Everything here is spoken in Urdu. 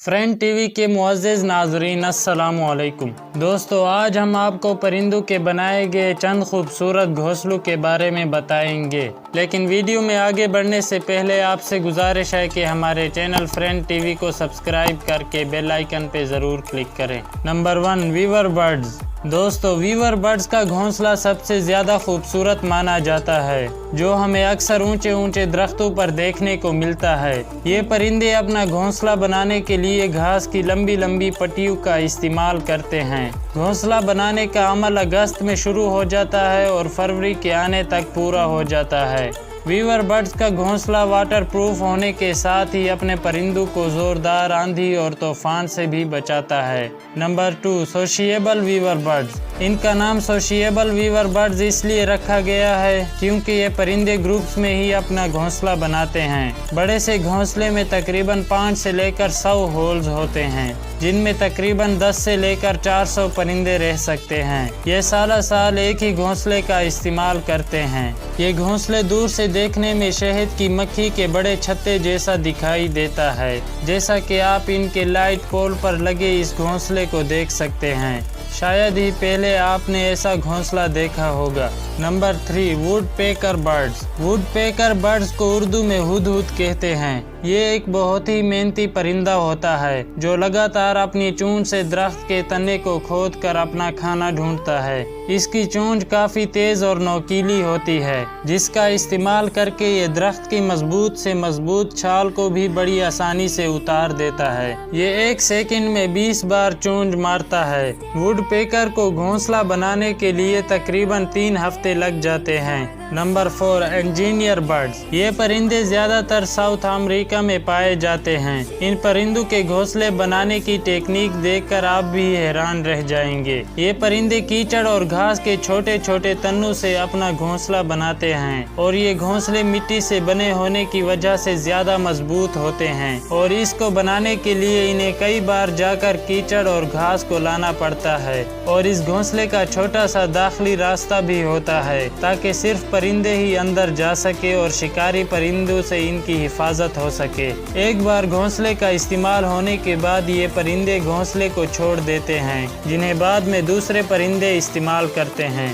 فرینڈ ٹی وی کے معزز ناظرین السلام علیکم دوستو، آج ہم آپ کو پرندوں کے بنائے گئے چند خوبصورت گھونسلوں کے بارے میں بتائیں گے، لیکن ویڈیو میں آگے بڑھنے سے پہلے آپ سے گزارش ہے کہ ہمارے چینل فرینڈ ٹی وی کو سبسکرائب کر کے بیل آئیکن پہ ضرور کلک کریں۔ نمبر 1، ویور برڈز۔ دوستو، ویور برڈز کا گھونسلہ سب سے زیادہ خوبصورت مانا جاتا ہے، جو ہمیں اکثر اونچے اونچے درختوں پر دیکھنے کو ملتا ہے۔ یہ پرندے اپنا گھونسلہ بنانے کے لیے گھاس کی لمبی لمبی پٹیوں کا استعمال کرتے ہیں۔ گھونسلہ بنانے کا عمل اگست میں شروع ہو جاتا ہے اور فروری کے آنے تک پورا ہو جاتا ہے۔ ویور برڈز کا گھونسلہ واٹر پروف ہونے کے ساتھ ہی اپنے پرندوں کو زوردار آندھی اور طوفان سے بھی بچاتا ہے۔ نمبر 2، سوشیبل ویور برڈز۔ ان کا نام سوشیبل ویور برڈز اس لیے رکھا گیا ہے کیونکہ یہ پرندے گروپس میں ہی اپنا گھونسلہ بناتے ہیں۔ بڑے سے گھونسلے میں تقریباً 5 سے لے کر 100 ہولز ہوتے ہیں، جن میں تقریباً 10 سے لے کر 400 پرندے رہ سکتے ہیں۔ یہ سالہ سال ایک ہی گھونسلے کا استعمال کرتے ہیں۔ یہ گھونسلے دور سے دیکھنے میں شہد کی مکھی کے بڑے چھتے جیسا دکھائی دیتا ہے، جیسا کہ آپ ان کے لائٹ پول پر لگے اس گھونسلے کو دیکھ سکتے ہیں۔ شاید ہی پہلے آپ نے ایسا گھونسلہ دیکھا ہوگا۔ Number 3، woodpecker birds. Woodpecker birds کو اردو میں ہدہد کہتے ہیں۔ یہ ایک بہت ہی محنتی پرندہ ہوتا ہے جو لگاتار اپنی چونچ سے درخت کے تنے کو کھود کر اپنا کھانا ڈھونڈتا ہے۔ اس کی چونچ کافی تیز اور نوکیلی ہوتی ہے، جس کا استعمال کر کے یہ درخت کی مضبوط سے مضبوط چھال کو بھی بڑی آسانی سے اتار دیتا ہے۔ یہ 1 سیکنڈ میں 20 بار چونچ مارتا ہے۔ ووڈ پیکر کو گھونسلہ بنانے کے لیے تقریباً 3 ہفتے لگ جاتے ہیں۔ Number 4، engineer birds. یہ پرندے زیادہ تر ساؤتھ امریکہ میں پائے جاتے ہیں۔ ان پرندوں کے گھونسلے بنانے کی ٹیکنیک دیکھ کر آپ بھی حیران رہ جائیں گے۔ یہ پرندے کیچڑ اور گھاس کے چھوٹے چھوٹے تنوں سے اپنا گھونسلہ بناتے ہیں، اور یہ گھونسلے مٹی سے بنے ہونے کی وجہ سے زیادہ مضبوط ہوتے ہیں، اور اس کو بنانے کے لیے انہیں کئی بار جا کر کیچڑ اور گھاس کو لانا پڑتا ہے، اور اس گھونسلے کا چھوٹا سا داخلی راستہ بھی ہوتا ہے تاکہ صرف پرندے ہی اندر جا سکے اور شکاری پرندوں سے ان کی حفاظت ہو سکے۔ ایک بار گھونسلے کا استعمال ہونے کے بعد یہ پرندے گھونسلے کو چھوڑ دیتے ہیں، جنہیں بعد میں دوسرے پرندے استعمال کرتے ہیں۔